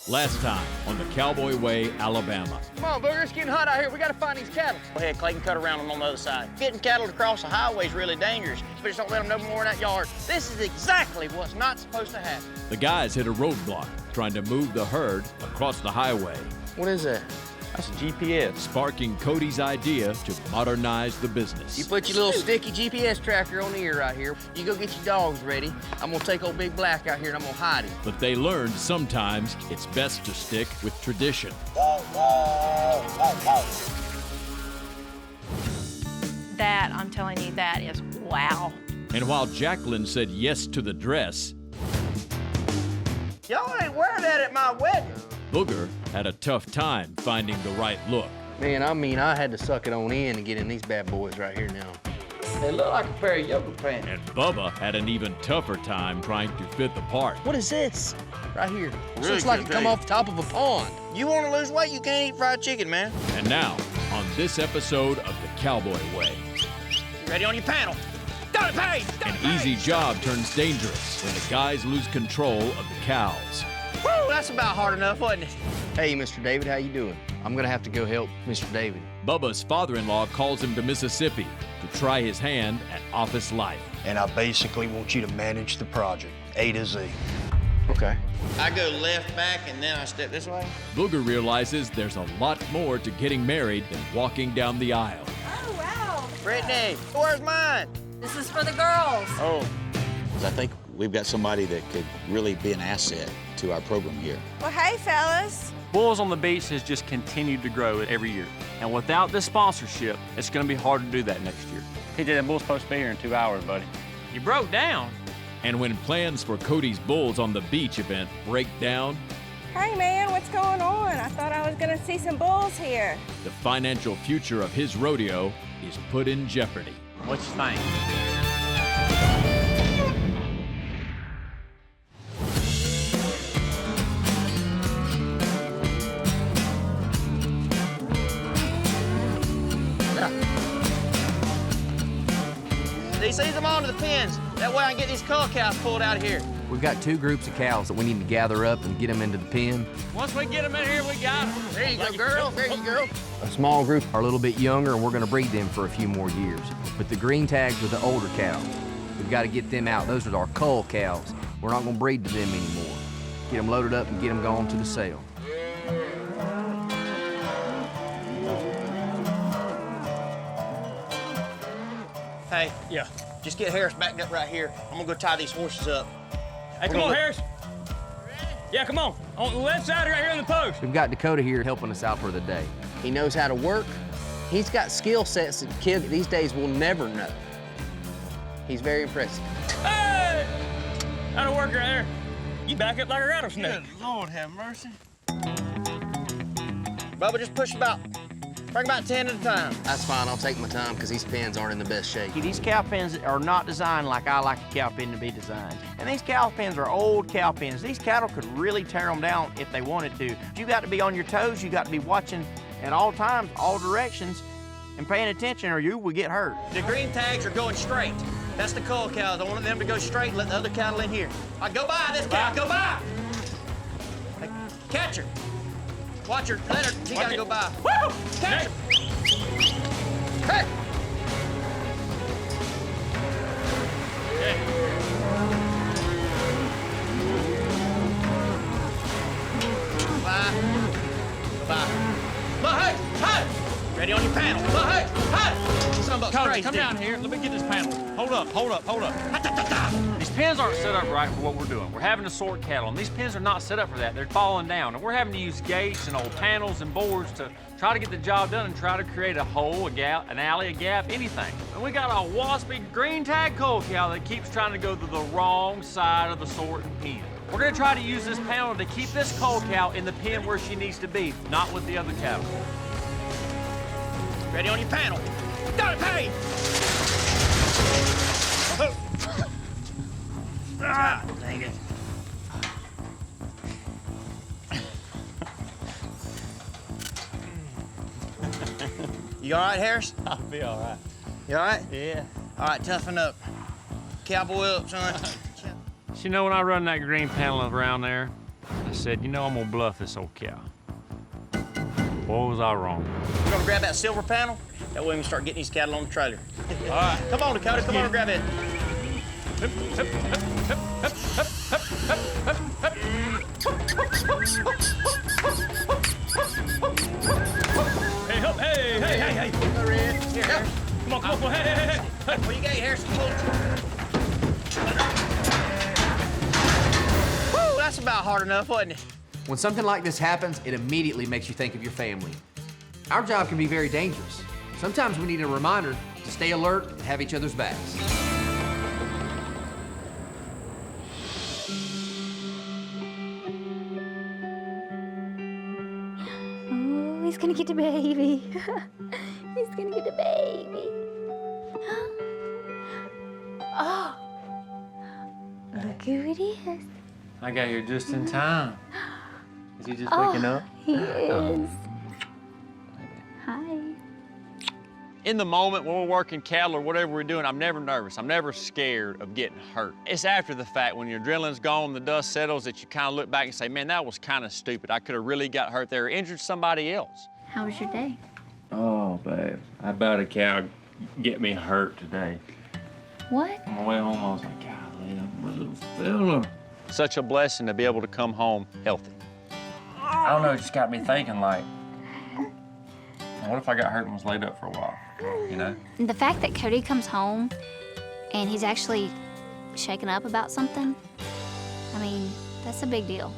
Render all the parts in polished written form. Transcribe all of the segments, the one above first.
Last time on the Cowboy Way, Alabama. Come on, Booger, it's getting hot out here. We gotta find these cattle. Go ahead, Clay, can cut around them on the other side. Getting cattle to cross the highway is really dangerous. But just don't let them know more in that yard. This is exactly what's not supposed to happen. The guys hit a roadblock trying to move the herd across the highway, What is that? That's a GPS. sparking Cody's idea to modernize the business. You put your little sticky GPS tracker on the ear right here. You go get your dogs ready. I'm gonna take old Big Black out here and I'm gonna hide him. But they learned sometimes it's best to stick with tradition. That, I'm telling you, that is wow. And while Jacqueline said yes to the dress, Y'all ain't wearing that at my wedding. Booger had a tough time finding the right look. Man, I had to suck it on in and get in these bad boys right here now. They look like a pair of yoga pants. And Bubba had an even tougher time trying to fit the part. What is this? Right here. This Really looks like it good come day. off the top of a pond. You want to lose weight, you can't eat fried chicken, man. And now, on this episode of the Cowboy Way, Ready on your panel. Don't pay! an easy job turns dangerous when the guys lose control of the cows. Woo, that's about hard enough, wasn't it? Hey, Mr. David, how you doing? I'm gonna have to go help Mr. David. Bubba's father-in-law calls him to Mississippi to try his hand at office life. And I basically want you to manage the project, A to Z. Okay. I go left back and then I step this way. Booger realizes there's a lot more to getting married than walking down the aisle. Oh, wow. Brittany, where's mine? This is for the girls. Oh. I think we've got somebody that could really be an asset to our program here. Well, hey, fellas. Bulls on the Beach has just continued to grow every year. And without this sponsorship, it's going to be hard to do that next year. TJ, that bull's supposed to be here in 2 hours, buddy. You broke down. And when plans for Cody's Bulls on the Beach event break down, Hey man, what's going on? I thought I was gonna see some bulls here. the financial future of his rodeo is put in jeopardy. What you think? These them onto the pins. That way I can get these cull cows pulled out of here. We've got 2 groups of cows that we need to gather up and get them into the pen. Once we get them in here, we got them. There you go, girl. There you go. A small group are a little bit younger, and we're gonna breed them for a few more years. But the green tags are the older cows. We've got to get them out. Those are our cull cows. We're not gonna breed to them anymore. Get them loaded up and get them going to the sale. Hey, yeah. Just get Harris backed up right here. I'm gonna go tie these horses up. Hey, come on, Harris. Yeah, come on. On the left side right here on the post. We've got Dakota here helping us out for the day. He knows how to work. He's got skill sets that kids these days will never know. He's very impressive. Hey! That'll work right there. You back up like a rattlesnake. Good Lord have mercy. Bubba, just push bring about 10 at a time. That's fine. I'll take my time because these pens aren't in the best shape. These cow pens are not designed like I like a cow pen to be designed. And these cow pens are old cow pens. These cattle could really tear them down if they wanted to. You got to be on your toes. You got to be watching at all times, all directions, and paying attention or you will get hurt. The green tags are going straight. That's the cull cows. I wanted them to go straight and let the other cattle in here. Go by this cow, go by. Hey, catch her. Watch her, let her, she gotta go by. Woo! Catch her. Hey! Bye. Bye. Look, hey! Ready on your panel. Look, hey! Some of Cody, come down here. Let me get this panel. Hold up. These pens aren't set up right for what we're doing. We're having to sort cattle, and these pens are not set up for that. They're falling down, and we're having to use gates and old panels and boards to try to get the job done and try to create a hole, a gap, an alley, a gap, anything. And we got a waspy green tag cull cow that keeps trying to go to the wrong side of the sorting pen. We're gonna try to use this panel to keep this cull cow in the pen where she needs to be, not with the other cattle. Ready on your panel. Don't pay! Ah, dang it. You all right, Harris? I'll be all right. You all right? Yeah. All right, toughen up. Cowboy up, son. You know, when I run that green panel around there, I said, you know, I'm gonna bluff this old cow. Boy, was I wrong. We're gonna grab that silver panel. That way we can start getting these cattle on the trailer. All right. Come on, Dakota, come on and grab it. Hey, help! Hey! Here. Come on, hey! What you got, Harrison? Woo, that's about hard enough, wasn't it? When something like this happens, it immediately makes you think of your family. Our job can be very dangerous. Sometimes we need a reminder to stay alert and have each other's backs. Oh, he's gonna get a baby. He's gonna get a baby. Oh, look who it is. I got here just in time. Is he just waking up? He is. Hi. In the moment when we're working cattle or whatever we're doing, I'm never nervous. I'm never scared of getting hurt. It's after the fact, when your adrenaline's gone, the dust settles, that you kind of look back and say, man, that was kind of stupid. I could have really got hurt there or injured somebody else. How was your day? Oh, babe. I bet a cow get me hurt today. What? On the way home, I was like, golly, I'm a little fella. Such a blessing to be able to come home healthy. I don't know, it just got me thinking, like, what if I got hurt and was laid up for a while, you know? The fact that Cody comes home and he's actually shaken up about something, I mean, that's a big deal.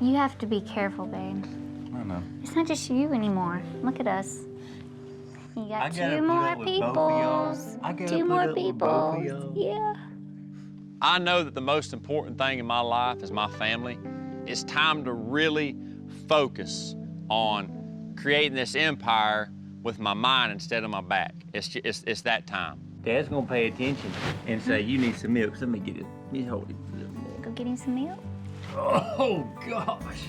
You have to be careful, babe. I know. It's not just you anymore. Look at us. You got two more peoples. Two more peoples. Yeah. I know that the most important thing in my life is my family. It's time to really focus on creating this empire with my mind instead of my back. It's that time. Dad's gonna pay attention and say, you need some milk. So let me get it. Let me hold it a little more. Go get him some milk. Oh, gosh.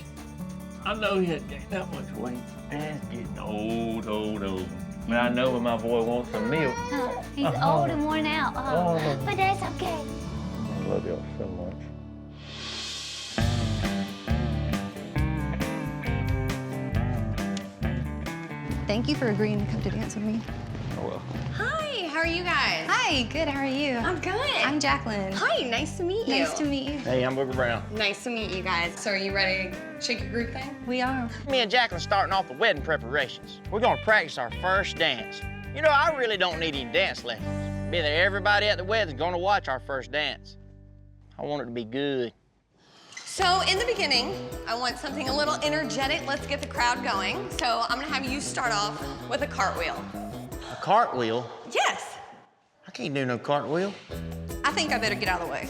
I know he hadn't gained that much weight. Dad's getting old. But I know when my boy wants some milk. Oh, he's old and worn out. Oh. But that's okay. I love y'all so much. Thank you for agreeing to come to dance with me. Oh, well. Hi, how are you guys? Hi, good, how are you? I'm good. I'm Jacqueline. Hi, nice to meet you. Nice to meet you. Hey, I'm Booger Brown. Nice to meet you guys. So are you ready to shake your group thing? We are. Me and Jacqueline starting off the wedding preparations. We're gonna practice our first dance. You know, I really don't need any dance lessons. Being that everybody at the wedding's gonna watch our first dance. I want it to be good. So in the beginning, I want something a little energetic. Let's get the crowd going. So I'm gonna have you start off with a cartwheel. A cartwheel? Yes. I can't do no cartwheel. I think I better get out of the way.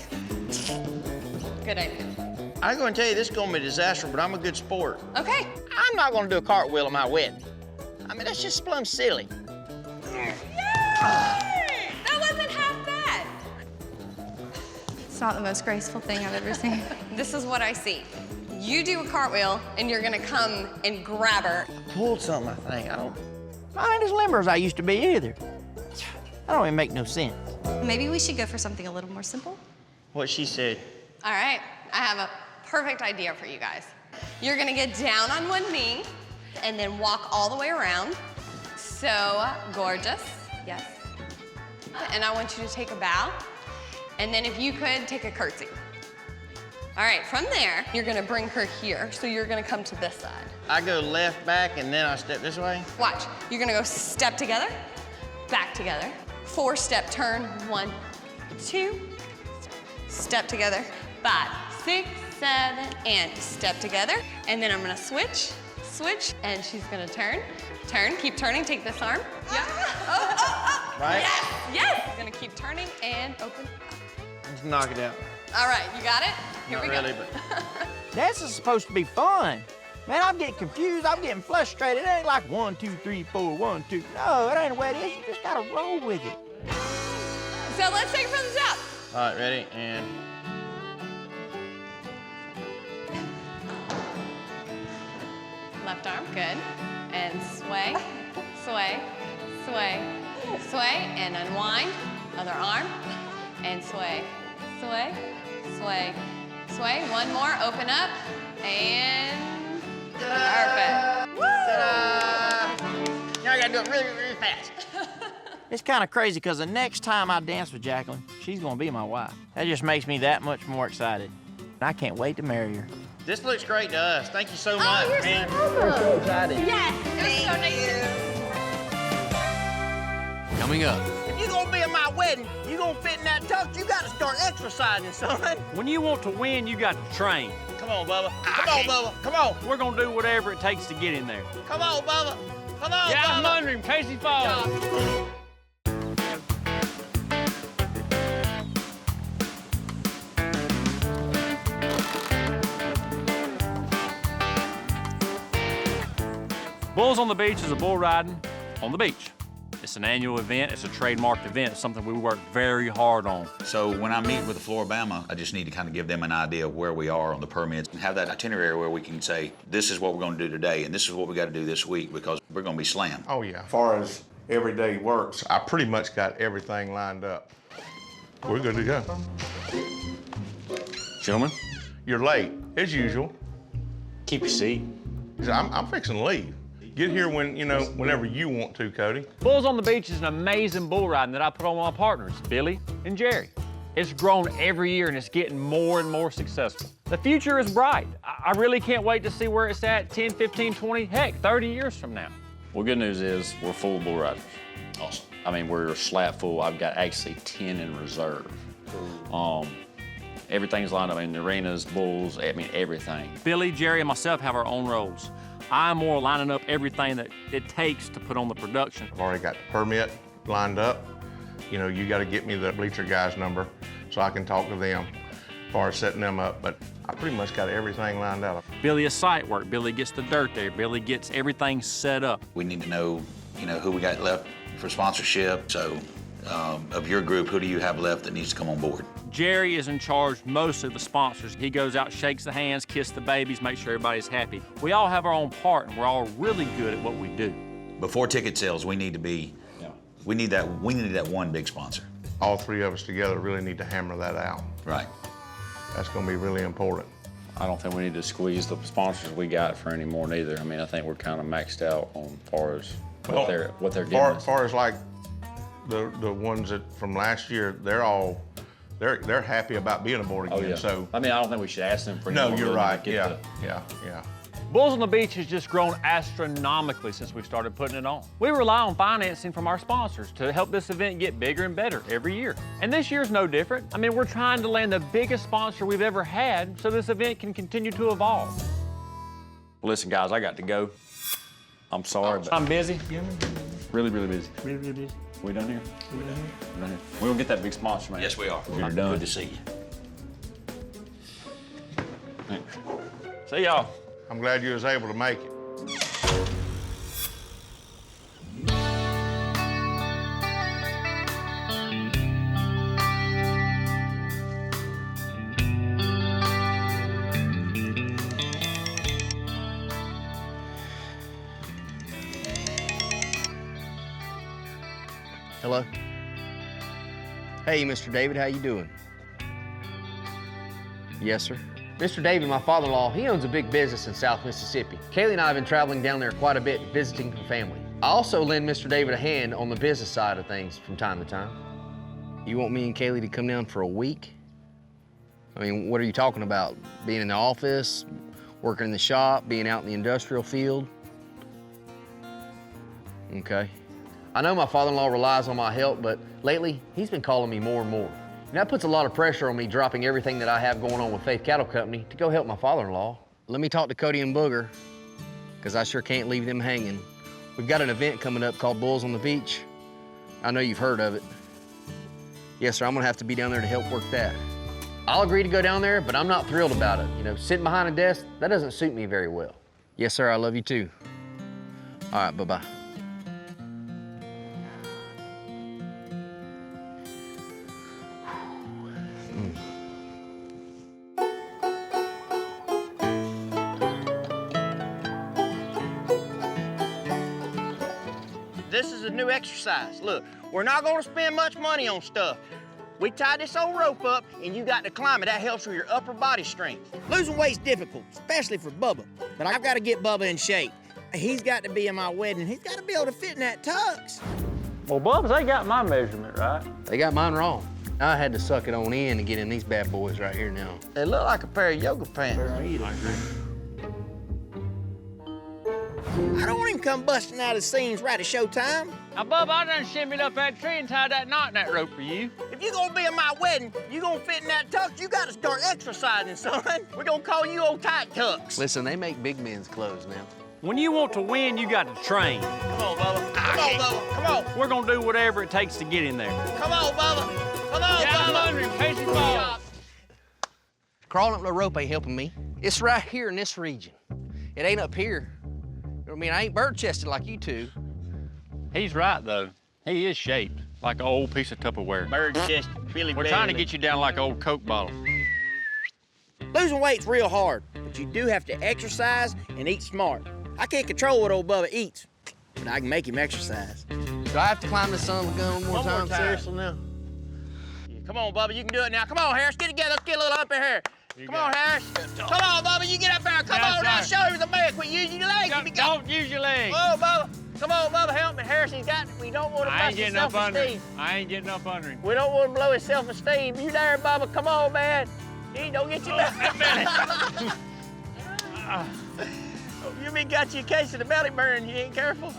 Good idea. I'm gonna tell you, this is gonna be a disaster, but I'm a good sport. Okay. I'm not gonna do a cartwheel at my wedding. I mean, that's just plumb silly. Yay! That wasn't half bad. It's not the most graceful thing I've ever seen. This is what I see. You do a cartwheel, and you're gonna come and grab her. I pulled something, I think. I ain't as limber as I used to be either. That don't even make no sense. Maybe we should go for something a little more simple. What she said. All right, I have a perfect idea for you guys. You're gonna get down on one knee and then walk all the way around. So gorgeous, yes. And I want you to take a bow. And then if you could, take a curtsy. All right, from there, you're gonna bring her here. So you're gonna come to this side. I go left back and then I step this way? Watch, you're gonna go step together, back together, 4-step turn, 1, 2, step together, 5, 6, 7, and step together. And then I'm gonna switch, and she's gonna turn, keep turning, take this arm. Yeah. Oh. Right? Yes. Gonna keep turning and open. Let's knock it out. All right, you got it? Here Not we go. really, but this is supposed to be fun. Man, I'm getting confused. I'm getting frustrated. It ain't like 1, 2, 3, 4, 1, 2. No, it ain't the way it is. You just gotta roll with it. So let's take it from the top. All right, ready? And Left arm, good. And sway, sway, sway, sway, and unwind. Other arm, and sway, sway, sway, sway. One more, open up, And perfect. Now I gotta do it really, really fast. It's kind of crazy because the next time I dance with Jacqueline, she's gonna be my wife. That just makes me that much more excited. I can't wait to marry her. This looks great to us. Thank you so much, you're man. so welcome. We're so excited. Yes, it was so nice. Coming up. If you're gonna be at my wedding, you gonna fit in that tux, you gotta start exercising, son. When you want to win, you got to train. Come on, Bubba. Come on, Bubba. Come on. We're gonna do whatever it takes to get in there. Come on, Bubba. Come on, Yeah, Bubba. I'm under him in case he falls. Bulls on the Beach is a bull riding on the beach. It's an annual event. It's a trademarked event. It's something we work very hard on. So when I meet with the Floribama, I just need to kind of give them an idea of where we are on the permits and have that itinerary where we can say, this is what we're going to do today and this is what we got to do this week because we're going to be slammed. Oh, yeah. As far as everyday works, I pretty much got everything lined up. We're good to go. Gentlemen, you're late, as usual. keep your seat. I'm fixing to leave. Get here when, whenever you want to, Cody. Bulls on the Beach is an amazing bull riding that I put on my partners, Billy and Jerry. It's grown every year and it's getting more and more successful. The future is bright. I really can't wait to see where it's at 10, 15, 20, heck, 30 years from now. Well, good news is we're full of bull riders. Awesome. I mean, we're slap full. I've got actually 10 in reserve. Everything's lined up. I mean, the arenas, bulls, I mean, everything. Billy, Jerry, and myself have our own roles. I'm more lining up everything that it takes to put on the production. I've already got the permit lined up. You got to get me the bleacher guy's number so I can talk to them as far as setting them up, but I pretty much got everything lined out. Billy is site work. Billy gets the dirt there. Billy gets everything set up. We need to know, who we got left for sponsorship. So, of your group, who do you have left that needs to come on board? Jerry is in charge most of the sponsors. He goes out, shakes the hands, kisses the babies, make sure everybody's happy. We all have our own part, and we're all really good at what we do. Before ticket sales, we need to be, we need that one big sponsor. All three of us together really need to hammer that out. Right. That's going to be really important. I don't think we need to squeeze the sponsors we got for any more neither. I mean, I think we're kind of maxed out on far as what they're giving us. As far as like the ones that from last year, they're happy about being aboard again. Oh, yeah. So I mean, I don't think we should ask them for any no, more you're money right. to get Yeah. Bulls on the Beach has just grown astronomically since we started putting it on. We rely on financing from our sponsors to help this event get bigger and better every year. And this year's no different. I mean, we're trying to land the biggest sponsor we've ever had so this event can continue to evolve. Listen, guys, I got to go. I'm sorry, but I'm busy. Really, really busy. Really, really busy. We done here? We done here? We done here. We're gonna get that big sponsor, man. Yes, we are. You're done. Good to see you. Thanks. See y'all. I'm glad you was able to make it. Hello? Hey, Mr. David, how you doing? Yes, sir. Mr. David, my father-in-law, he owns a big business in South Mississippi. Kaylee and I have been traveling down there quite a bit, visiting her family. I also lend Mr. David a hand on the business side of things from time to time. You want me and Kaylee to come down for a week? I mean, what are you talking about? Being in the office, working in the shop, being out in the industrial field? Okay. I know my father-in-law relies on my help, but lately, he's been calling me more and more. And that puts a lot of pressure on me dropping everything that I have going on with Faith Cattle Company to go help my father-in-law. Let me talk to Cody and Booger, because I sure can't leave them hanging. We've got an event coming up called Bulls on the Beach. I know you've heard of it. Yes, sir, I'm gonna have to be down there to help work that. I'll agree to go down there, but I'm not thrilled about it. Sitting behind a desk, that doesn't suit me very well. Yes, sir, I love you too. All right, bye-bye. This is a new exercise. Look, we're not gonna spend much money on stuff. We tie this old rope up, and you got to climb it. That helps with your upper body strength. Losing weight's difficult, especially for Bubba. But I've got to get Bubba in shape. He's got to be in my wedding. He's got to be able to fit in that tux. Well, Bubs, they got my measurement, right? They got mine wrong. I had to suck it on in and get in these bad boys right here now. They look like a pair of yoga pants. I don't want him come busting out of the seams right at showtime. Now, Bubba, I done shimmied up that tree and tied that knot in that rope for you. If you're gonna be in my wedding, you gonna fit in that tux, you gotta start exercising, son. We're gonna call you old tight tux. Listen, they make big men's clothes now. When you want to win, you got to train. Come on, Bubba. Come on, Bubba. Come on. We're gonna do whatever it takes to get in there. Come on, Bubba. Come on, Down Bubba. under him, face him ball. Crawling up the rope ain't helping me. It's right here in this region. It ain't up here. I mean, I ain't bird-chested like you two. He's right, though. He is shaped like an old piece of Tupperware. Bird chest, Billy We're trying to get you down like an old Coke bottle. Losing weight's real hard, but you do have to exercise and eat smart. I can't control what old Bubba eats, but I can make him exercise. Do I have to climb this son of a gun one more time? Seriously now. Yeah, come on, Bubba, you can do it now. Come on, Harris, get together. Let's get a little up in here. Come on, Harris. Come on, Bubba, you get up there. Come on now, show him the man. Quit using your legs. Don't use your legs. Oh, Bubba. Come on, Bubba, help me. Harris, we don't want to bust his self-esteem. I ain't getting up under him. We don't want to blow his self-esteem. You there, Bubba? Come on, man. He don't get you back. You mean got you a case of the belly burn, you ain't careful?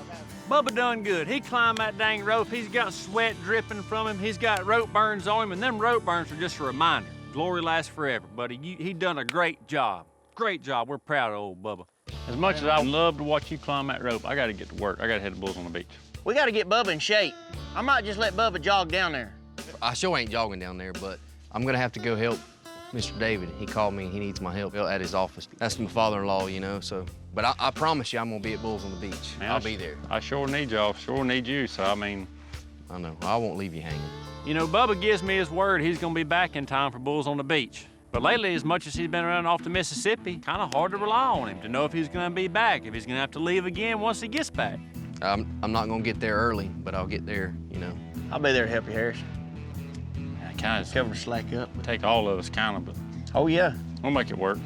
Bubba done good. He climbed that dang rope. He's got sweat dripping from him. He's got rope burns on him, and them rope burns are just a reminder. Glory lasts forever, buddy. He done a great job. Great job. We're proud of old Bubba. As much as I would love to watch you climb that rope, I got to get to work. I got to head the bulls on the beach. We got to get Bubba in shape. I might just let Bubba jog down there. I sure ain't jogging down there, but I'm gonna have to go help Mr. David. He called me and he needs my help at his office. That's my father-in-law, you know, so. But I promise you I'm gonna be at Bulls on the Beach. Man, I'll be there. I sure need y'all, sure need you, so I mean. I know, I won't leave you hanging. You know, Bubba gives me his word he's gonna be back in time for Bulls on the Beach. But lately, as much as he's been around off to Mississippi, kind of hard to rely on him to know if he's gonna be back, if he's gonna have to leave again once he gets back. I'm not gonna get there early, but I'll get there, you know. I'll be there to help you, Harris. I kind of cover the slack up. Take all of us, kind of, but. Oh, yeah. We'll make it work.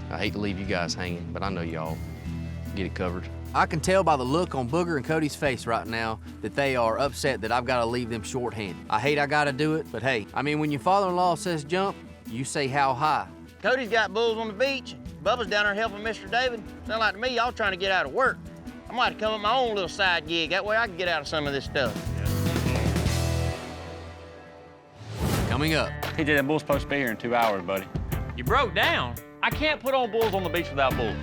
I hate to leave you guys hanging, but I know y'all get it covered. I can tell by the look on Booger and Cody's face right now that they are upset that I've got to leave them short-handed. I hate I got to do it, but hey, I mean, when your father-in-law says jump, you say how high. Cody's got bulls on the beach. Bubba's down there helping Mr. David. Sound like to me, y'all trying to get out of work. I might have come up with my own little side gig. That way I can get out of some of this stuff. Coming up. TJ, that bull's supposed to be here in 2 hours, buddy. You broke down? I can't put on Bulls on the Beach without bulls.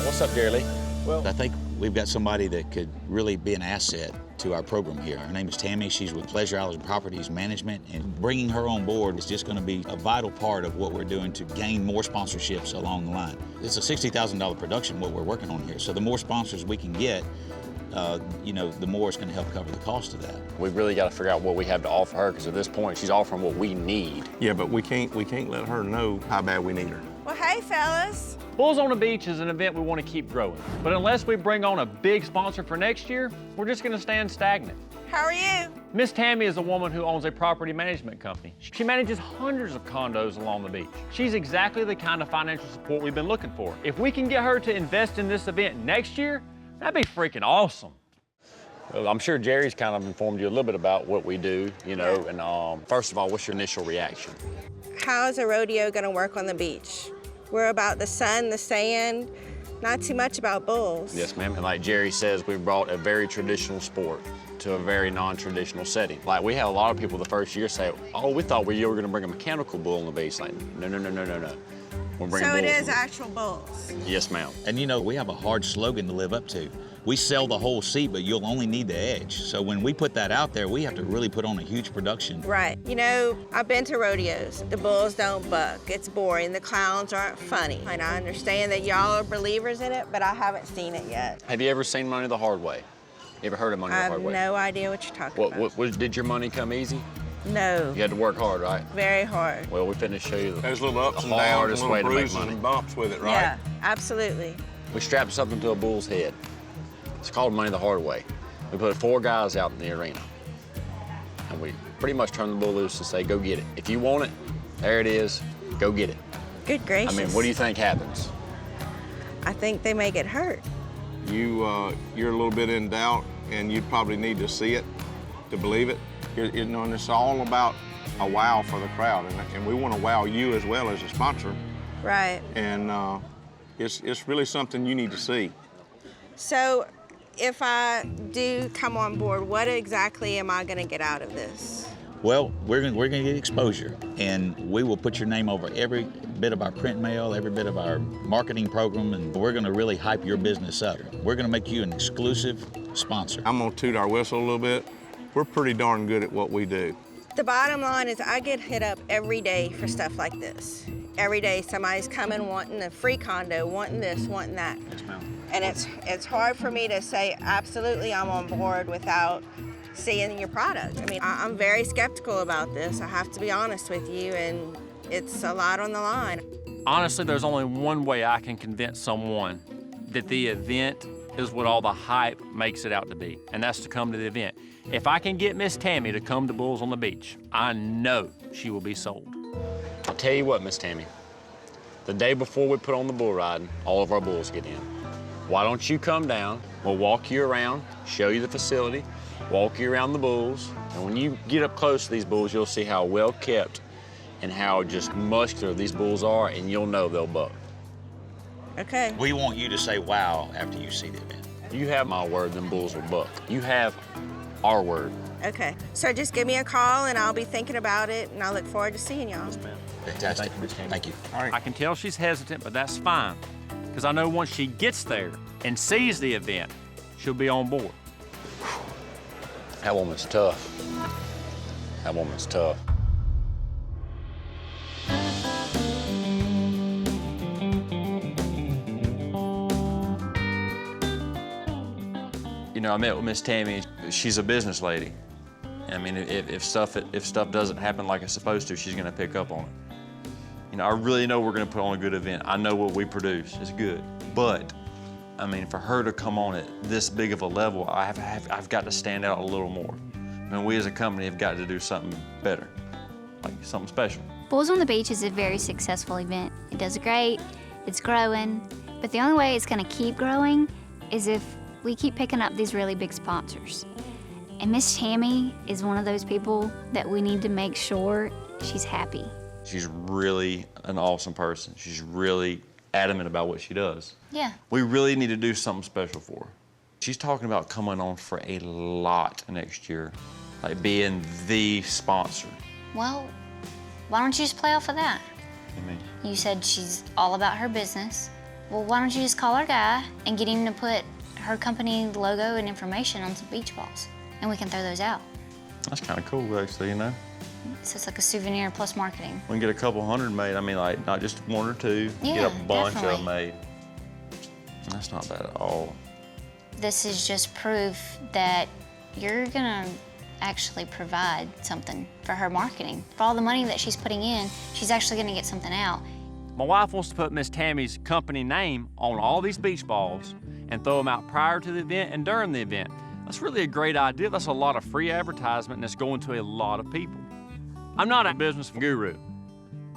What's up, Jerry Lee? Well, I think we've got somebody that could really be an asset to our program here. Her name is Tammy. She's with Pleasure Island Properties Management, and bringing her on board is just going to be a vital part of what we're doing to gain more sponsorships along the line. It's a $60,000 production, what we're working on here. So the more sponsors we can get, you know, the more it's going to help cover the cost of that. We've really got to figure out what we have to offer her, because at this point, she's offering what we need. Yeah, but we can't let her know how bad we need her. Well, hey, fellas. Bulls on the Beach is an event we want to keep growing. But unless we bring on a big sponsor for next year, we're just going to stand stagnant. How are you? Miss Tammy is a woman who owns a property management company. She manages hundreds of condos along the beach. She's exactly the kind of financial support we've been looking for. If we can get her to invest in this event next year, that'd be freaking awesome. Well, I'm sure Jerry's kind of informed you a little bit about what we do, you know, and first of all, what's your initial reaction? How is a rodeo gonna work on the beach? We're about the sun, the sand, not too much about bulls. Yes, ma'am. And like Jerry says, we brought a very traditional sport to a very non-traditional setting. Like, we had a lot of people the first year say, oh, we thought you were gonna bring a mechanical bull on the beach. Like, no. We're bringing so it bulls is actual bulls? Yes, ma'am. And you know, we have a hard slogan to live up to. We sell the whole seat, but you'll only need the edge. So when we put that out there, we have to really put on a huge production. Right. You know, I've been to rodeos. The bulls don't buck. It's boring. The clowns aren't funny. And I understand that y'all are believers in it, but I haven't seen it yet. Have you ever seen Money the Hard Way? You ever heard of Money the Hard Way? I have no idea what you're talking about. Did your money come easy? No. You had to work hard, right? Very hard. Well, we finna show you There's little ups the and downs, hardest little way to make bruises money. and bumps with it, right? Yeah, absolutely. We strapped something to a bull's head. It's called money the hard way. We put 4 guys out in the arena. And we pretty much turn the bull loose and say, go get it. If you want it, there it is, go get it. Good gracious. I mean, what do you think happens? I think they may get hurt. You're a little bit in doubt, and you probably need to see it to believe it. You know, and it's all about a wow for the crowd, and we want to wow you as well as a sponsor. Right. And it's really something you need to see. So, if I do come on board, what exactly am I going to get out of this? Well, we're gonna get exposure, and we will put your name over every bit of our print mail, every bit of our marketing program, and we're gonna really hype your business up. We're gonna make you an exclusive sponsor. I'm gonna toot our whistle a little bit. We're pretty darn good at what we do. The bottom line is I get hit up every day for stuff like this. Every day somebody's coming wanting a free condo, wanting this, wanting that. Yes, ma'am. And it's hard for me to say absolutely I'm on board without seeing your product. I mean, I'm very skeptical about this. I have to be honest with you, and it's a lot on the line. Honestly, there's only one way I can convince someone that the event is what all the hype makes it out to be, and that's to come to the event. If I can get Miss Tammy to come to Bulls on the Beach, I know she will be sold. I'll tell you what, Miss Tammy. The day before we put on the bull riding, all of our bulls get in. Why don't you come down? We'll walk you around, show you the facility, walk you around the bulls, and when you get up close to these bulls, you'll see how well kept and how just muscular these bulls are, and you'll know they'll buck. Okay. We want you to say wow after you see the event. You have my word, them bulls will buck. You have our word. Okay. So just give me a call, and I'll be thinking about it, and I look forward to seeing y'all. Fantastic. Thank you. All right. I can tell she's hesitant, but that's fine, because I know once she gets there and sees the event, she'll be on board. That woman's tough. That woman's tough. You know, I met with Miss Tammy. She's a business lady. I mean, if stuff doesn't happen like it's supposed to, she's gonna pick up on it. You know, I really know we're gonna put on a good event. I know what we produce is good, but I mean, for her to come on at this big of a level, I've got to stand out a little more. I mean, we as a company have got to do something better, like something special. Bulls on the Beach is a very successful event. It does great, it's growing, but the only way it's gonna keep growing is if we keep picking up these really big sponsors. And Miss Tammy is one of those people that we need to make sure she's happy. She's really an awesome person. She's really adamant about what she does. Yeah. We really need to do something special for her. She's talking about coming on for a lot next year, like being the sponsor. Well, why don't you just play off of that? I mean, You said she's all about her business. Well, why don't you just call our guy and get him to put her company logo and information on some beach balls, and we can throw those out. that's kind of cool, actually, you know? So it's like a souvenir plus marketing. We can get a couple hundred made. I mean, like, not just 1 or 2. Yeah, get a bunch of definitely. them made. That's not bad at all. This is just proof that you're gonna actually provide something for her marketing. For all the money that she's putting in, she's actually gonna get something out. My wife wants to put Miss Tammy's company name on all these beach balls and throw them out prior to the event and during the event. That's really a great idea. That's a lot of free advertisement, and it's going to a lot of people. I'm not a business guru,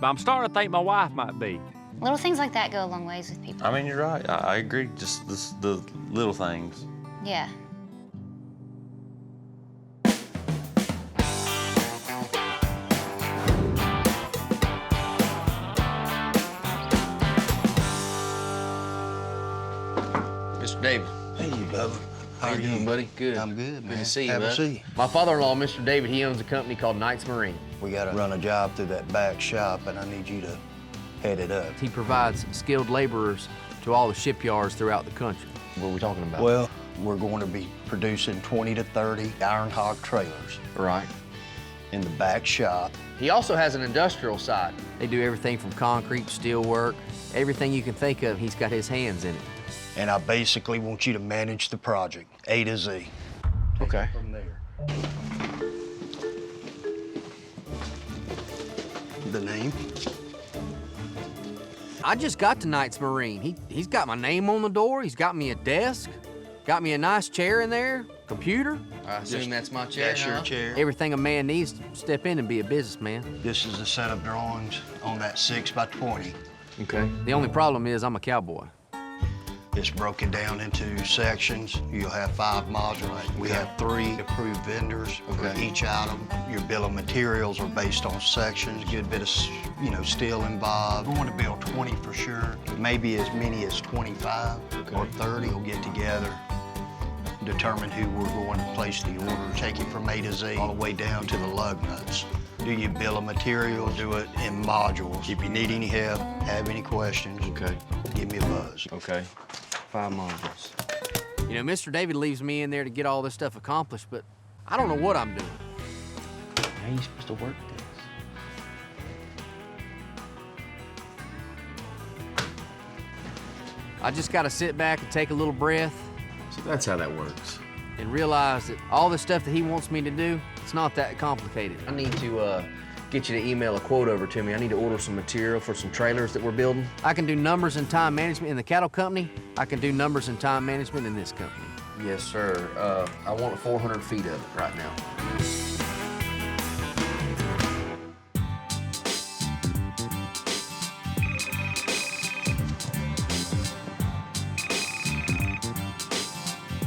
but I'm starting to think my wife might be. Little things like that go a long ways with people. I mean, you're right. I agree. Just the little things. Yeah. Mr. David. Hey, Bubba. How you doing, buddy? Good. I'm good, man. Good to see you, Have a bud. seat. My father-in-law, Mr. David, he owns a company called Knights Marine. We got to run a job through that back shop, and I need you to head it up. He provides skilled laborers to all the shipyards throughout the country. What are we talking about? Well, we're going to be producing 20 to 30 Iron Hog trailers Right. in the back shop. He also has an industrial side. They do everything from concrete, steel work, everything you can think of, he's got his hands in it. And I basically want you to manage the project, A to Z. Okay. From there. the name. I just got to Knight's Marine. He's got my name on the door. He's got me a desk, got me a nice chair in there, computer. I assume that's my chair, That's your chair. Everything a man needs to step in and be a businessman. This is a set of drawings on that 6x20. Okay. The only problem is I'm a cowboy. It's broken down into sections. You'll have 5 modules. We have 3 approved vendors for each item. Your bill of materials are based on sections, good bit of, steel involved. We want to build 20 for sure. Maybe as many as 25 or 30 will get together, determine who we're going to place the order, take it from A to Z, all the way down to the lug nuts. Do your bill of materials, do it in modules. If you need any help, have any questions, give me a buzz. Okay. 5 modules. You know, Mr. David leaves me in there to get all this stuff accomplished, but I don't know what I'm doing. How are you supposed to work this? I just gotta sit back and take a little breath. So that's how that works. And realize that all the stuff that he wants me to do, it's not that complicated. I need to get you to email a quote over to me. I need to order some material for some trailers that we're building. I can do numbers and time management in the cattle company. I can do numbers and time management in this company. Yes, sir. I want 400 feet of it right now.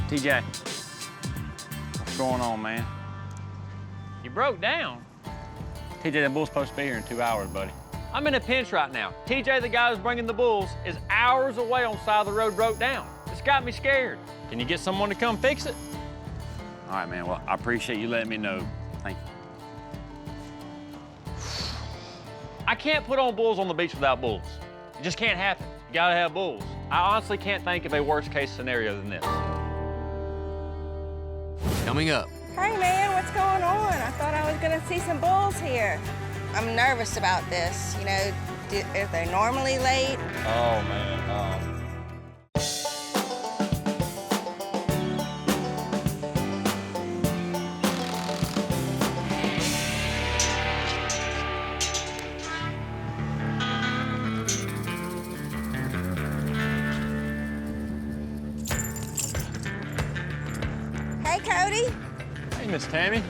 TJ, what's going on, man? You broke down. TJ, that bull's supposed to be here in 2 hours, buddy. I'm in a pinch right now. TJ, the guy who's bringing the bulls, is hours away on the side of the road, broke down. It's got me scared. Can you get someone to come fix it? All right, man, well, I appreciate you letting me know. Thank you. I can't put on bulls on the beach without bulls. It just can't happen. You gotta have bulls. I honestly can't think of a worst case scenario than this. Coming up. Hey man, what's going on? I thought I was gonna see some bulls here. I'm nervous about this. If they're normally late. Oh man, Hey Cody. Hey, Miss Tammy.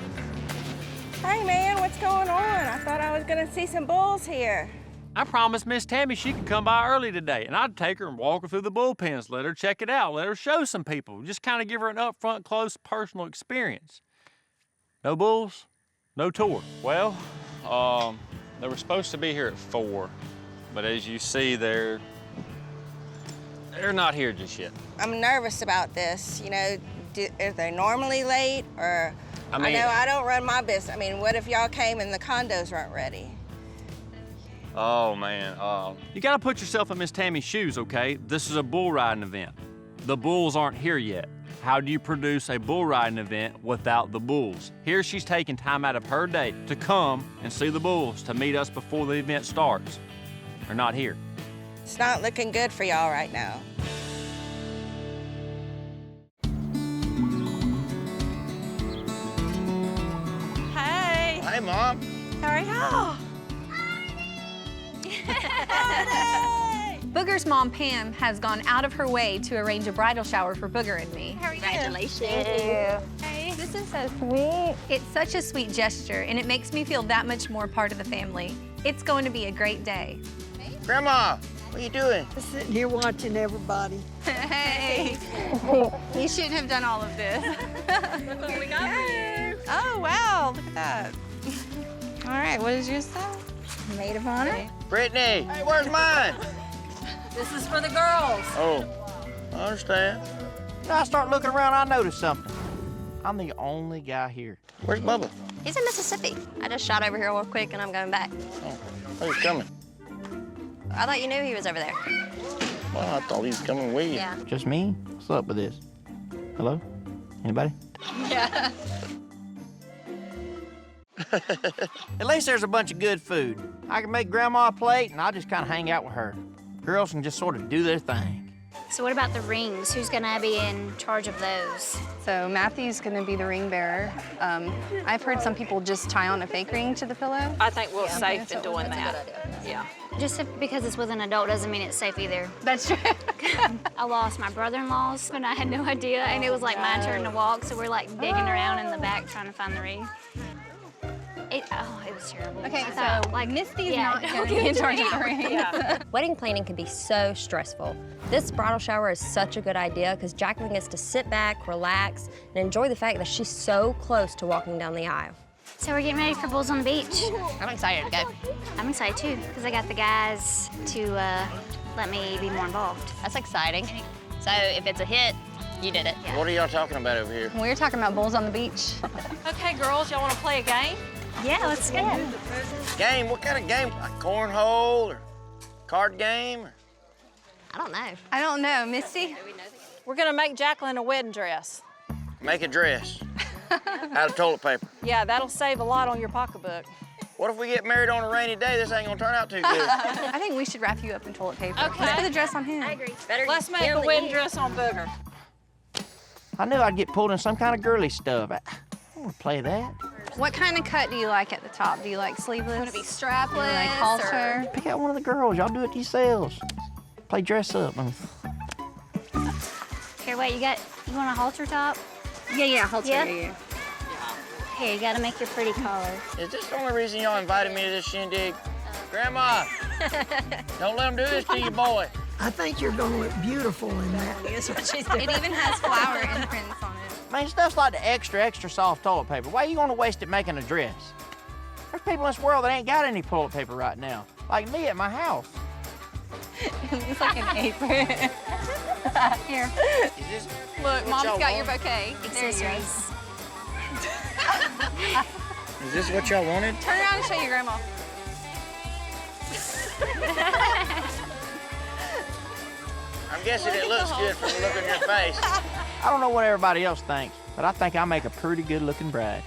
Hey man, what's going on? I thought I was gonna see some bulls here. I promised Miss Tammy she could come by early today, and I'd take her and walk her through the bullpens, let her check it out, let her show some people, just kind of give her an upfront, close, personal experience. No bulls, no tour. Well, they were supposed to be here at 4, but as you see, they're not here just yet. I'm nervous about this. If they're normally late or... I know I don't run my business. What if y'all came and the condos weren't ready? Oh, man. You got to put yourself in Miss Tammy's shoes, okay? This is a bull riding event. The bulls aren't here yet. How do you produce a bull riding event without the bulls? Here she's taking time out of her day to come and see the bulls, to meet us before the event starts. They're not here. It's not looking good for y'all right now. Hey, Mom. How are y'all? Booger's mom, Pam, has gone out of her way to arrange a bridal shower for Booger and me. How are you? Congratulations. Thank you. Hey. This is so sweet. It's such a sweet gesture, and it makes me feel that much more part of the family. It's going to be a great day. Grandma, what are you doing? Just sitting here watching everybody. Hey. You shouldn't have done all of this. Look what we got for you. Oh, wow. Look at that. All right, what is yours say? Maid of honor. Brittany, hey, where's mine? This is for the girls. Oh, I understand. I start looking around, I notice something. I'm the only guy here. Where's Bubba? He's in Mississippi. I just shot over here real quick and I'm going back. Oh, he's coming. I thought you knew he was over there. Well, I thought he was coming with you. Yeah. Just me? What's up with this? Hello? Anybody? Yeah. At least there's a bunch of good food. I can make Grandma a plate, and I'll just kind of hang out with her. Girls can just sort of do their thing. So what about the rings? Who's gonna be in charge of those? So Matthew's gonna be the ring bearer. I've heard some people just tie on a fake ring to the pillow. I think we're safe in doing that. Yeah. Just because it's with an adult doesn't mean it's safe either. That's true. I lost my brother-in-law's and I had no idea, and it was like my turn to walk, so we're like digging around in the back trying to find the ring. It was terrible. Okay, I thought, so Misty's not gonna be in charge of the ring. Wedding planning can be so stressful. This bridal shower is such a good idea because Jacqueline gets to sit back, relax, and enjoy the fact that she's so close to walking down the aisle. So we're getting ready for Bulls on the Beach. I'm excited to go. I'm excited too, because I got the guys to let me be more involved. That's exciting. So if it's a hit, you did it. Yeah. What are y'all talking about over here? We're talking about Bulls on the Beach. Okay, girls, y'all want to play a game? Yeah, let's go. Game? What kind of game? Like cornhole or card game? Or... I don't know. I don't know, Misty. We're gonna make Jacqueline a wedding dress. Make a dress out of toilet paper. Yeah, that'll save a lot on your pocketbook. What if we get married on a rainy day? This ain't gonna turn out too good. I think we should wrap you up in toilet paper. Okay. Let's put the dress on him. I agree. Let's make a wedding dress on Booger. I knew I'd get pulled in some kind of girly stuff. I don't want to play that. What kind of cut do you like at the top? Do you like sleeveless? Want to be strapless? Do you like halter? Pick out one of the girls. Y'all do it yourselves. Play dress up. Here, wait, you want a halter top? Yeah, halter. Yeah. Here, you gotta make your pretty collar. Is this the only reason y'all invited me to this shindig? Grandma, don't let them do this to you, boy. I think you're gonna look beautiful in that. That's what she's doing. It even has flower imprints on it. Man, stuff's like the extra soft toilet paper. Why are you gonna waste it making a dress? There's people in this world that ain't got any toilet paper right now. Like me at my house. It's like an apron. Here. Is this Look, what Mom's y'all got your want? bouquet. Accessories. Is this what y'all wanted? Turn around and show your grandma. I'm guessing it looks good from the look on your face. I don't know what everybody else thinks, but I think I make a pretty good-looking bride.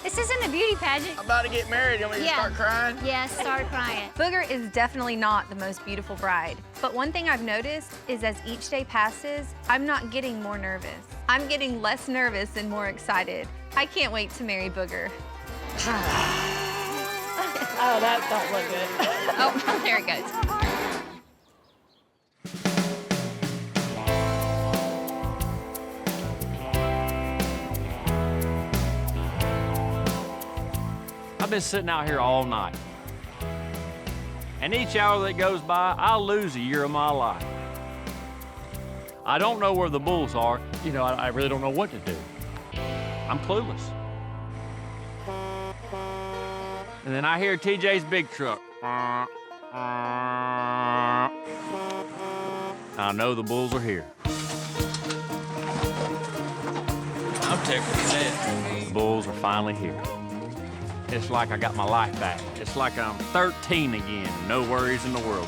This isn't a beauty pageant. I'm about to get married. You want me to start crying? Yeah, start crying. Booger is definitely not the most beautiful bride. But one thing I've noticed is as each day passes, I'm not getting more nervous. I'm getting less nervous and more excited. I can't wait to marry Booger. Oh, that don't look good. Oh, there it goes. I've been sitting out here all night. And each hour that goes by, I lose a year of my life. I don't know where the bulls are. You know, I really don't know what to do. I'm clueless. And then I hear TJ's big truck. I know the bulls are here. I'm tickled to death. The bulls are finally here. It's like I got my life back. It's like I'm 13 again, no worries in the world.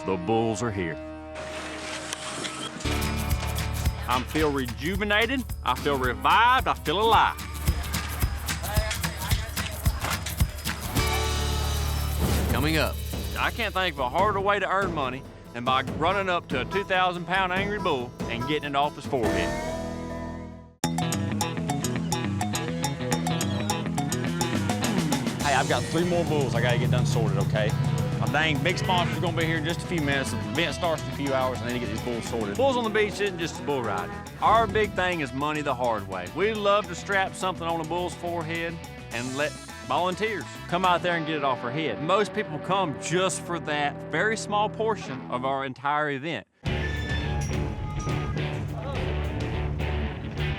The bulls are here. I feel rejuvenated, I feel revived, I feel alive. Coming up. I can't think of a harder way to earn money than by running up to a 2,000-pound angry bull and getting it off his forehead. Hey, I've got 3 more bulls I gotta get done sorted, okay? My dang big sponsor's gonna be here in just a few minutes. The event starts in a few hours, and I need to get these bulls sorted. Bulls on the Beach isn't just a bull ride. Our big thing is money the hard way. We love to strap something on a bull's forehead and let volunteers come out there and get it off her head. Most people come just for that very small portion of our entire event.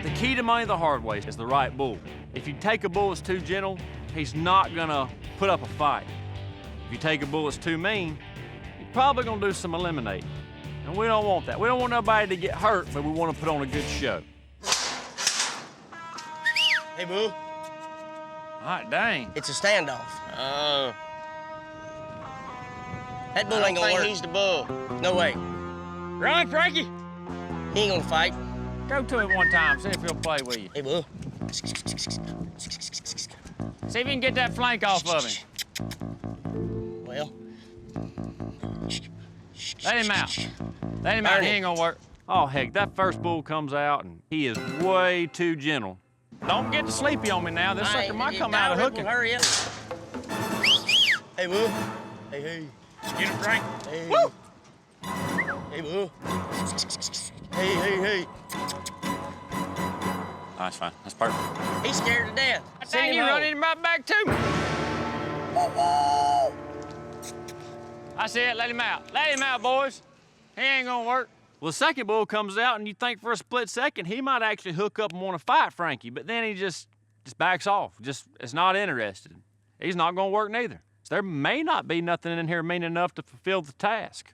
The key to money the hard way is the right bull. If you take a bull that's too gentle, he's not gonna put up a fight. If you take a bull that's too mean, you're probably gonna do some eliminating. And we don't want that. We don't want nobody to get hurt, but we want to put on a good show. Hey, boo. Hot dang. It's a standoff. Oh. That bull ain't gonna work. He's the bull. No way. Run, Frankie. He ain't gonna fight. Go to him one time, see if he'll play with you. Hey, bull. See if you can get that flank off of him. Well, Let him out. Let him out. He ain't gonna work. Oh, heck, that first bull comes out, and he is way too gentle. Don't get too sleepy on me now. This sucker might come out of hooking. Hurry up. Hey, Boo. Hey, hey. Get him, Frank. Hey. Woo! Hey, Boo. Hey, hey, hey. Oh, that's fine. That's perfect. He's scared to death. Dang, you running him right back to me. That's it. Let him out. Let him out, boys. He ain't gonna work. Well, the second bull comes out, and you think for a split second he might actually hook up and want to fight Frankie, but then he just backs off. Just is not interested. He's not gonna work neither. So there may not be nothing in here mean enough to fulfill the task.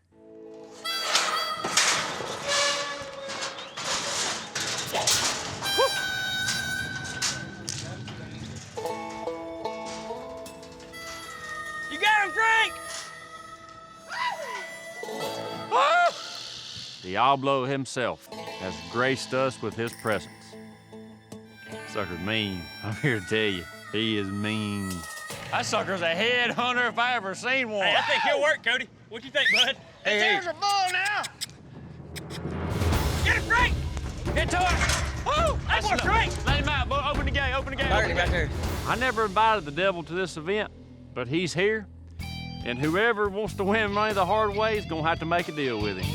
You got him, Frank! Diablo himself has graced us with his presence. Sucker's mean. I'm here to tell you, he is mean. That sucker's a head hunter if I ever seen one. Hey, I think he'll work, Cody. What you think, bud? Hey, There's a bull now. Get it, Frank! Get to it! Woo! That's more Frank! Let him out, boy. Open the gate, open the gate. Open the gate. Back there. I never invited the devil to this event, but he's here, and whoever wants to win money the hard way is gonna have to make a deal with him.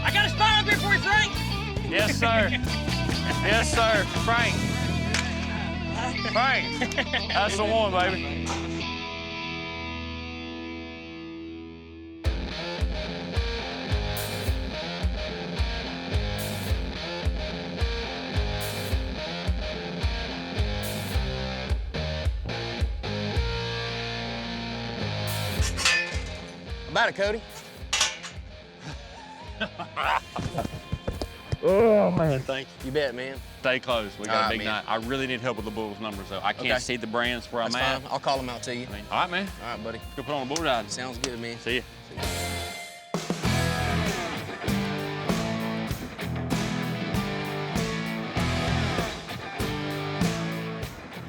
I got a spot up here for you, Frank! Yes, sir. Yes, sir. Frank. Frank. That's the one, baby. About it, Cody. Oh, man, thank you. You bet, man. Stay close. We got a big man. night. I really need help with the Bulls numbers, though. I can't see the brands where That's I'm at. fine. I'll call them out to you. All right, man. All right, buddy. Go put on a bull ride. Sounds good, man. See ya.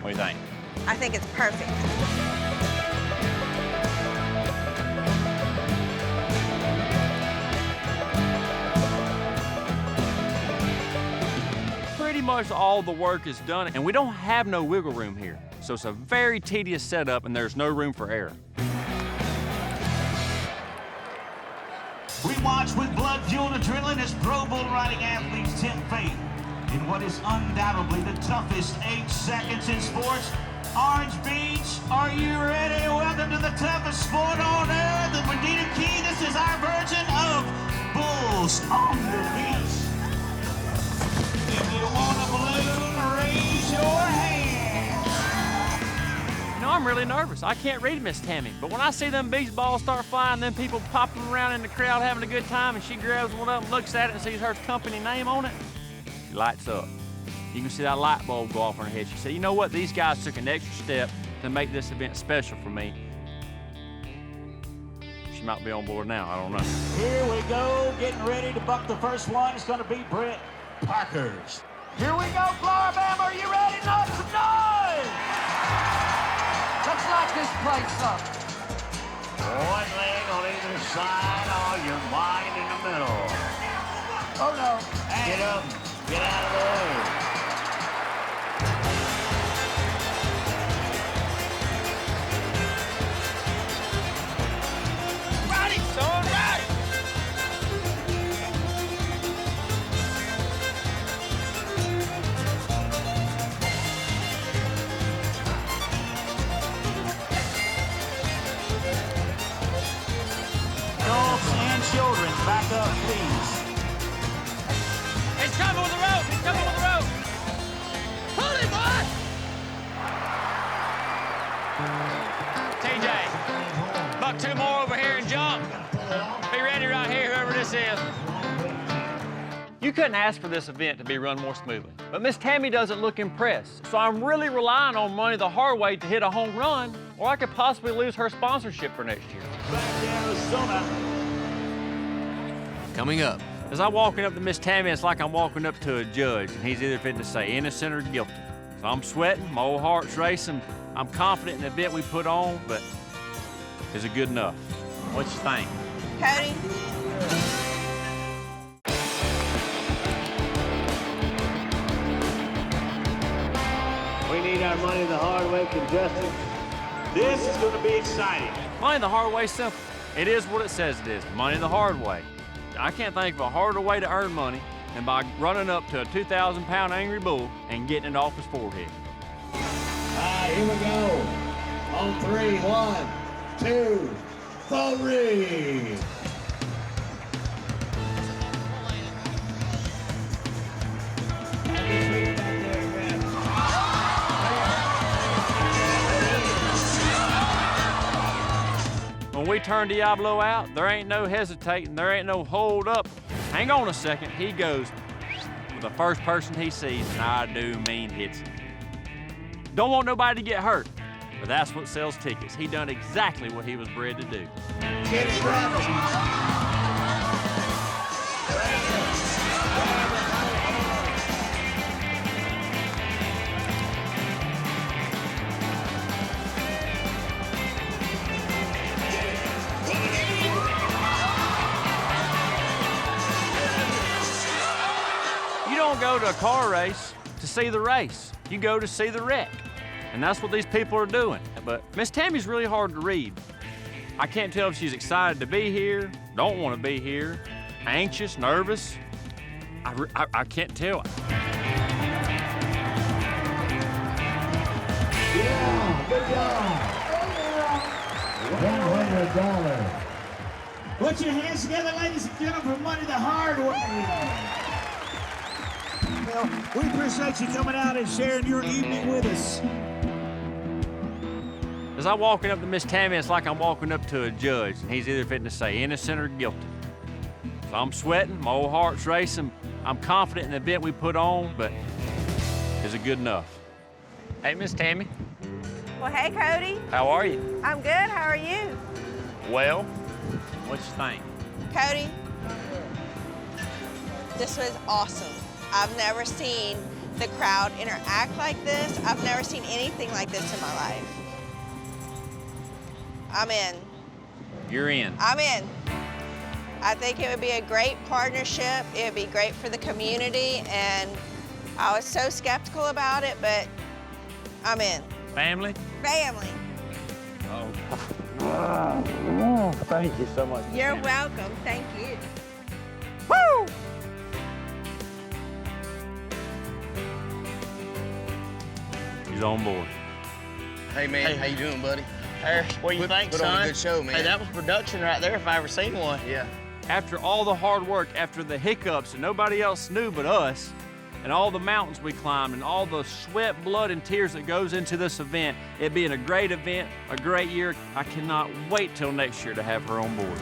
What do you think? I think it's perfect. Pretty much all the work is done, and we don't have no wiggle room here. So it's a very tedious setup, and there's no room for error. We watch with blood-fueled adrenaline as pro bull riding athletes tempt fate in what is undoubtedly the toughest 8 seconds in sports. Orange Beach, are you ready? Welcome to the toughest sport on earth. The Bonita Key, this is our version of Bulls on the Beach. If you want a balloon, raise your hand. You know, I'm really nervous. I can't read Miss Tammy, but when I see them beach balls start flying, then people popping around in the crowd having a good time, and she grabs one up and looks at it and sees her company name on it, she lights up. You can see that light bulb go off in her head. She said, you know what? These guys took an extra step to make this event special for me. She might be on board now. I don't know. Here we go, getting ready to buck the first one. It's going to be Brett Parker's. Here we go, Floribama. Are you ready? Not tonight! Let's light this place up. One leg on either side, all your wine in the middle. Oh no. Get up, get out of the way. Ride it, son, ride it! Adults and children, back up, please. He's coming with the rope! He's coming with the rope! Pull him, boy! TJ, buck 2 more over here and jump. Be ready right here, whoever this is. You couldn't ask for this event to be run more smoothly, but Miss Tammy doesn't look impressed, so I'm really relying on money the hard way to hit a home run, or I could possibly lose her sponsorship for next year. Coming up. As I'm walking up to Miss Tammy, it's like I'm walking up to a judge, and he's either fit to say innocent or guilty. So I'm sweating, my old heart's racing. I'm confident in the event we put on, but is it good enough? What you think? Cody? We need our money the hard way contestant. This is going to be exciting. Money the hard way simple. It is what it says it is, money the hard way. I can't think of a harder way to earn money than by running up to a 2,000-pound angry bull and getting it off his forehead. All right, here we go. On 3, 1, 2, 3. When we turn Diablo out, there ain't no hesitating, there ain't no hold up. Hang on a second, he goes with the first person he sees, and I do mean hits him. Don't want nobody to get hurt, but that's what sells tickets. He done exactly what he was bred to do. Get it, brother. You don't go to a car race to see the race. You go to see the wreck. And that's what these people are doing. But Miss Tammy's really hard to read. I can't tell if she's excited to be here, don't want to be here, anxious, nervous. I can't tell. Yeah, good job. $100. Put your hands together, ladies and gentlemen, for money the hard way. Well, we appreciate you coming out and sharing your evening with us. As I'm walking up to Miss Tammy, it's like I'm walking up to a judge, and he's either fitting to say innocent or guilty. So I'm sweating, my old heart's racing. I'm confident in the event we put on, but is it good enough? Hey, Miss Tammy. Well, hey, Cody. How are you? I'm good. How are you? Well, what you think? Cody, this was awesome. I've never seen the crowd interact like this. I've never seen anything like this in my life. I'm in. You're in. I'm in. I think it would be a great partnership. It would be great for the community, and I was so skeptical about it, but I'm in. Family? Family. Oh. Thank you so much. You're welcome. Thank you. Woo! He's on board. Hey, man, how you doing, buddy? Harris, what do you think, put son? on a good show, man. Hey, that was production right there if I ever seen one. Yeah. After all the hard work, after the hiccups that nobody else knew but us, and all the mountains we climbed, and all the sweat, blood, and tears that goes into this event, it being a great event, a great year, I cannot wait till next year to have her on board.